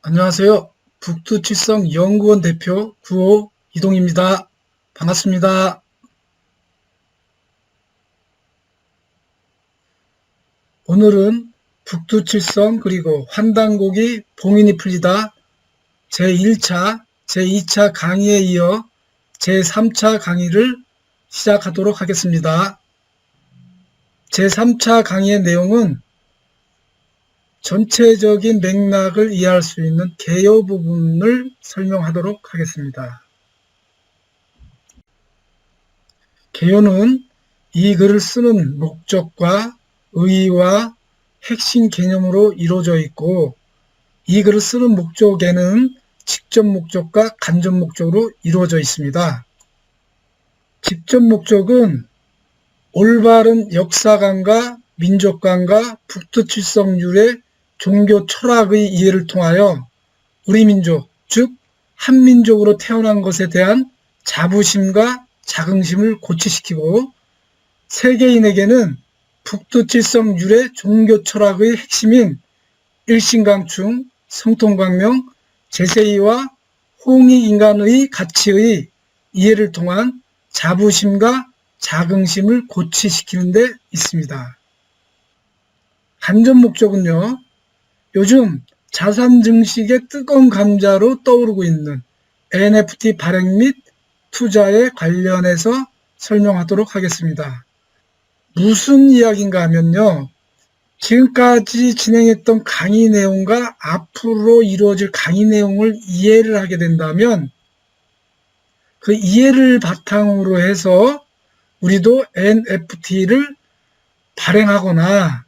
안녕하세요. 북두칠성연구원 대표 구호 이동입니다. 반갑습니다. 오늘은 북두칠성 그리고 환단고기 봉인이 풀리다 제1차, 제2차 강의에 이어 제3차 강의를 시작하도록 하겠습니다. 제3차 강의의 내용은 전체적인 맥락을 이해할 수 있는 개요 부분을 설명하도록 하겠습니다. 개요는 이 글을 쓰는 목적과 의의와 핵심 개념으로 이루어져 있고, 이 글을 쓰는 목적에는 직접 목적과 간접 목적으로 이루어져 있습니다. 직접 목적은 올바른 역사관과 민족관과 북두칠성률의 종교 철학의 이해를 통하여 우리 민족, 즉 한민족으로 태어난 것에 대한 자부심과 자긍심을 고취시키고, 세계인에게는 북두칠성률의 종교 철학의 핵심인 일신강충, 성통광명, 제세의와 홍익인간의 가치의 이해를 통한 자부심과 자긍심을 고취시키는 데 있습니다. 간접 목적은요, 요즘 자산 증식의 뜨거운 감자로 떠오르고 있는 NFT 발행 및 투자에 관련해서 설명하도록 하겠습니다. 무슨 이야기인가 하면요, 지금까지 진행했던 강의 내용과 앞으로 이루어질 강의 내용을 이해를 하게 된다면 그 이해를 바탕으로 해서 우리도 NFT를 발행하거나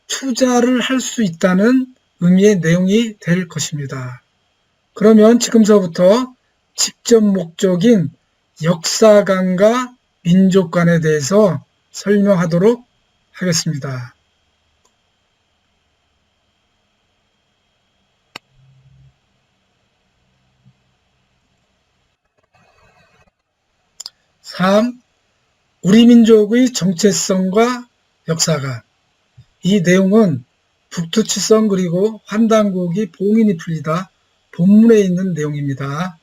투자를 할 수 있다는 의미의 내용이 될 것입니다. 그러면 지금서부터 직접 목적인 역사관과 민족관에 대해서 설명하도록 하겠습니다. (3) 우리 민족의 정체성과 역사관. 이 내용은 북두칠성 그리고 환단고기 봉인이 풀리다 본문에 있는 내용입니다.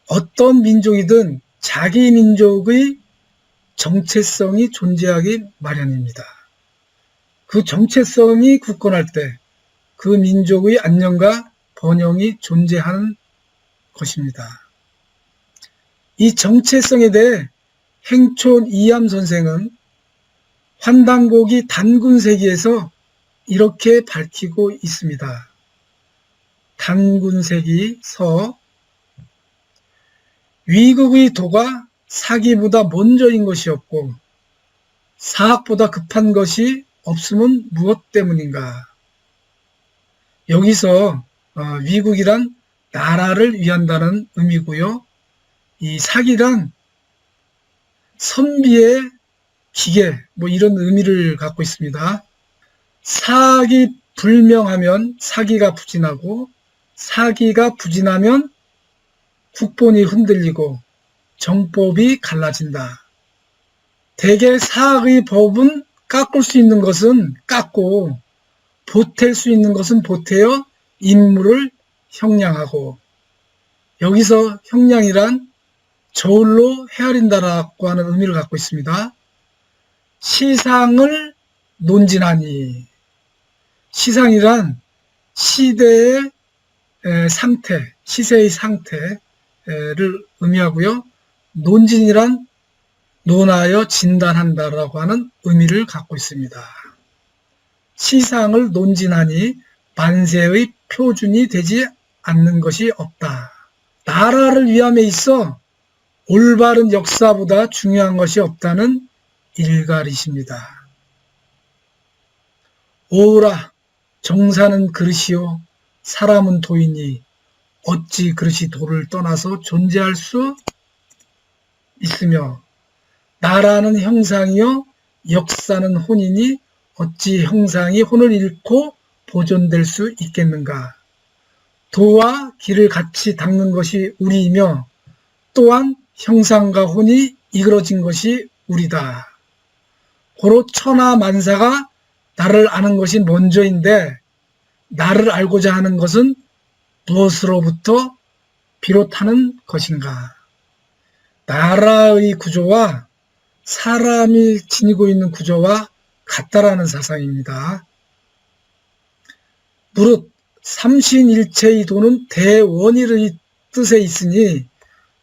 어떤 민족이든 자기 민족의 정체성이 존재하기 마련입니다. 그 정체성이 굳건할 때 그 민족의 안녕과 번영이 존재하는 것입니다. 이 정체성에 대해 행촌 이암 선생은 환단고기 단군세기에서 이렇게 밝히고 있습니다. 단군세기 서 위국의 도가 사기보다 먼저인 것이 없고 사학보다 급한 것이 없음은 무엇 때문인가? 여기서 위국이란 나라를 위한다는 의미고요. 이 사기란 선비의 기계, 이런 의미를 갖고 있습니다. 사기 불명하면 사기가 부진하고, 사기가 부진하면 국본이 흔들리고 정법이 갈라진다. 대개 사악의 법은 깎을 수 있는 것은 깎고 보탤 수 있는 것은 보태어 인물을 형량하고, 여기서 형량이란 저울로 헤아린다라고 하는 의미를 갖고 있습니다. 시상을 논진하니, 시상이란 시대의 상태, 시세의 상태를 의미하고요. 논진이란 논하여 진단한다라고 하는 의미를 갖고 있습니다. 시상을 논진하니 만세의 표준이 되지 않는 것이 없다. 나라를 위함에 있어 올바른 역사보다 중요한 것이 없다는 일갈이십니다. 오라, 정사는 그릇이요 사람은 도이니 어찌 그릇이 도를 떠나서 존재할 수 있으며, 나라는 형상이요 역사는 혼이니 어찌 형상이 혼을 잃고 보존될 수 있겠는가? 도와 기를 같이 닦는 것이 우리이며 또한 형상과 혼이 이그러진 것이 우리다. 고로 천하 만사가 나를 아는 것이 먼저인데 나를 알고자 하는 것은 무엇으로부터 비롯하는 것인가? 나라의 구조와 사람이 지니고 있는 구조와 같다라는 사상입니다. 무릇 삼신일체의 도는 대원일의 뜻에 있으니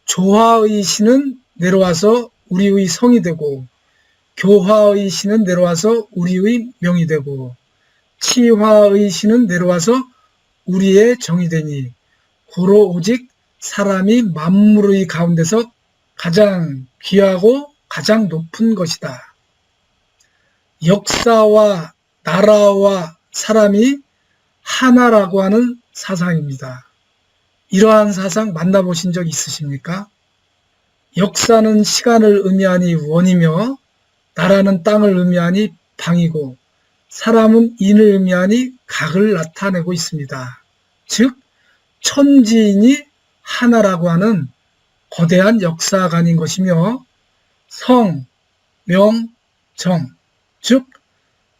조화의 신은 내려와서 우리의 성이 되고 교화의 신은 내려와서 우리의 명이 되고 치화의 신은 내려와서 우리의 정이 되니 고로 오직 사람이 만물의 가운데서 가장 귀하고 가장 높은 것이다. 역사와 나라와 사람이 하나라고 하는 사상입니다. 이러한 사상 만나보신 적 있으십니까? 역사는 시간을 의미하니 원이며 나라는 땅을 의미하니 방이고 사람은 인을 의미하니 각을 나타내고 있습니다. 즉 천지인이 하나라고 하는 거대한 역사관인 것이며 성, 명, 정, 즉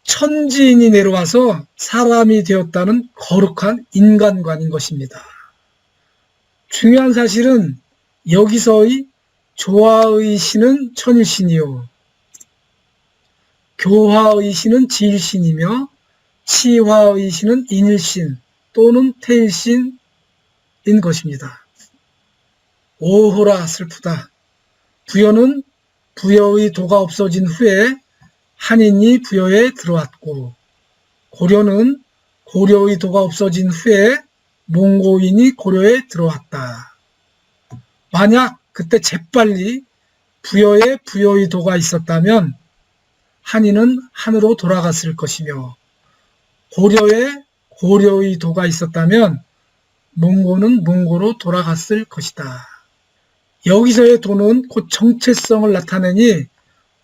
천지인이 내려와서 사람이 되었다는 거룩한 인간관인 것입니다. 중요한 사실은 여기서의 조화의 신은 천일신이요 교화의 신은 지일신이며 치화의 신은 인일신 또는 태일신인 것입니다. 오호라 슬프다. 부여는 부여의 도가 없어진 후에 한인이 부여에 들어왔고 고려는 고려의 도가 없어진 후에 몽고인이 고려에 들어왔다. 만약 그때 재빨리 부여에 부여의 도가 있었다면 한인은 한으로 돌아갔을 것이며 고려에 고려의 도가 있었다면 몽고는 몽고로 돌아갔을 것이다. 여기서의 도는 곧 정체성을 나타내니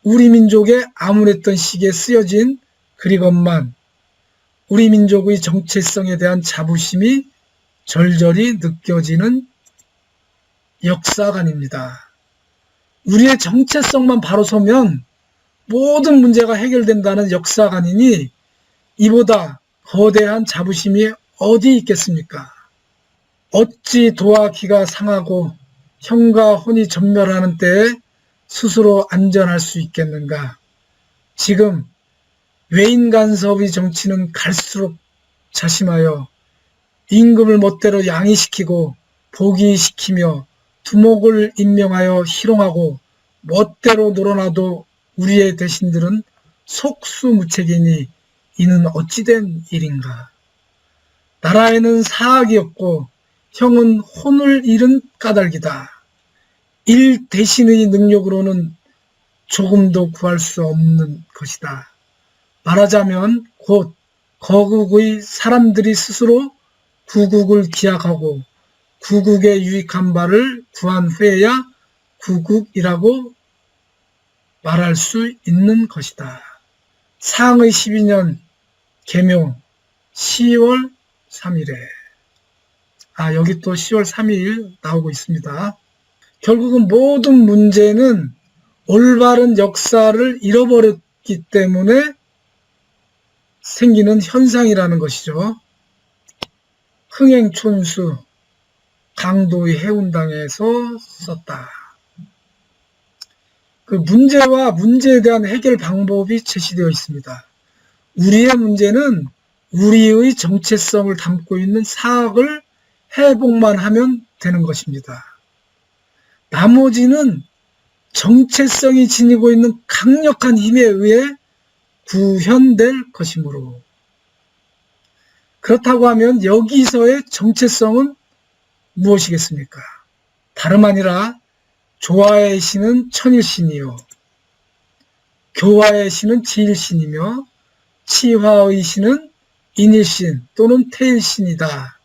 우리 민족의 아무랬던 시기에 쓰여진 글이건만 우리 민족의 정체성에 대한 자부심이 절절히 느껴지는 역사관입니다. 우리의 정체성만 바로 서면 모든 문제가 해결된다는 역사관이니 이보다 거대한 자부심이 어디 있겠습니까? 어찌 도와 기가 상하고 형과 혼이 전멸하는 때에 스스로 안전할 수 있겠는가? 지금 외인 간섭의 정치는 갈수록 자심하여 임금을 멋대로 양이시키고 복위시키며 두목을 임명하여 희롱하고 멋대로 놀아놔도 우리의 대신들은 속수무책이니 이는 어찌된 일인가? 나라에는 사악이 없고 형은 혼을 잃은 까닭이다. 일 대신의 능력으로는 조금도 구할 수 없는 것이다. 말하자면 곧 거국의 사람들이 스스로 구국을 기약하고 구국에 유익한 바를 구한 후에야 구국이라고 말할 수 있는 것이다. 상의 12년 계명 10월 3일에 여기 또 10월 3일 나오고 있습니다. 결국은 모든 문제는 올바른 역사를 잃어버렸기 때문에 생기는 현상이라는 것이죠. 흥행촌수 강도의 해운당에서 썼다. 그 문제와 문제에 대한 해결 방법이 제시되어 있습니다. 우리의 문제는 우리의 정체성을 담고 있는 사악을 회복만 하면 되는 것입니다. 나머지는 정체성이 지니고 있는 강력한 힘에 의해 구현될 것이므로 그렇다고 하면 여기서의 정체성은 무엇이겠습니까? 다름 아니라 조화의 신은 천일신이요 교화의 신은 지일신이며 치화의 신은 인일신 또는 태일신이다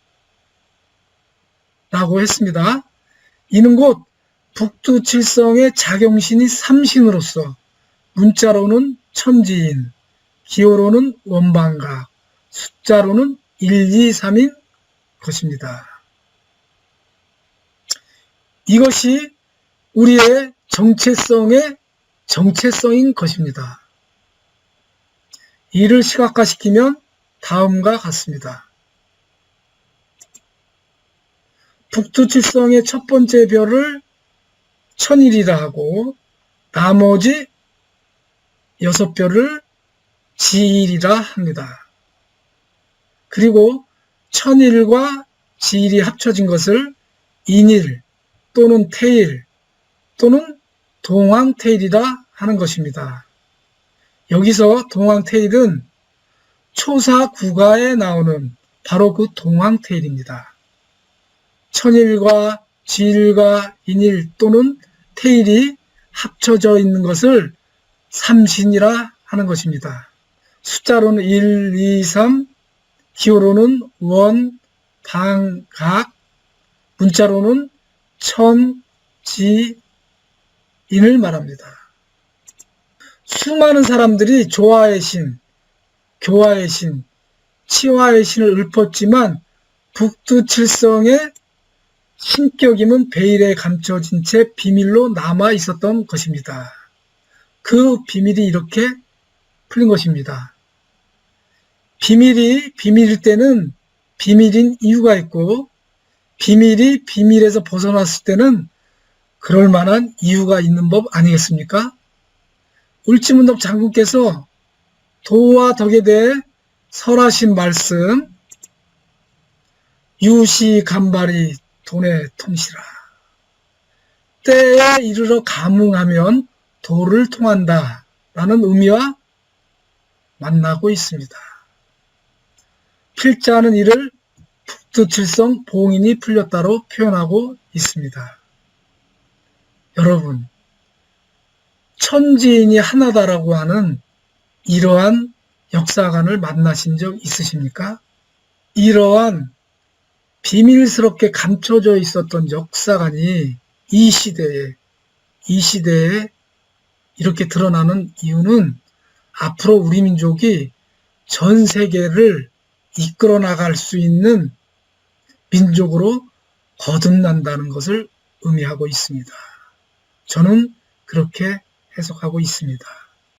라고 했습니다. 이는 곧 북두칠성의 자경신이 삼신으로서 문자로는 천지인, 기호로는 원방각, 숫자로는 1, 2, 3인 것입니다. 이것이 우리의 정체성의 정체성인 것입니다. 이를 시각화시키면 다음과 같습니다. 북두칠성의 첫 번째 별을 천일이라 하고 나머지 6별을 지일이라 합니다. 그리고 천일과 지일이 합쳐진 것을 인일 또는 태일 또는 동황태일이라 하는 것입니다. 여기서 동황태일은 초사구가에 나오는 바로 그 동황태일입니다. 천일과 지일과 인일 또는 태일이 합쳐져 있는 것을 삼신이라 하는 것입니다. 숫자로는 1, 2, 3, 기호로는 원, 방, 각, 문자로는 천, 지, 인을 말합니다. 수많은 사람들이 조화의 신, 교화의 신, 치화의 신을 읊었지만 북두칠성의 신격임은 베일에 감춰진 채 비밀로 남아 있었던 것입니다. 그 비밀이 이렇게 풀린 것입니다. 비밀이 비밀일 때는 비밀인 이유가 있고 비밀이 비밀에서 벗어났을 때는 그럴 만한 이유가 있는 법 아니겠습니까? 울지문덕 장군께서 도와 덕에 대해 설하신 말씀 유시 간발이 돈의 통시라. 때에 이르러 감응하면 도를 통한다 라는 의미와 만나고 있습니다. 필자는 이를 북두칠성 봉인이 풀렸다로 표현하고 있습니다. 여러분, 천지인이 하나다라고 하는 이러한 역사관을 만나신 적 있으십니까? 이러한 비밀스럽게 감춰져 있었던 역사관이 이 시대에 이렇게 드러나는 이유는 앞으로 우리 민족이 전 세계를 이끌어 나갈 수 있는 민족으로 거듭난다는 것을 의미하고 있습니다. 저는 그렇게 해석하고 있습니다.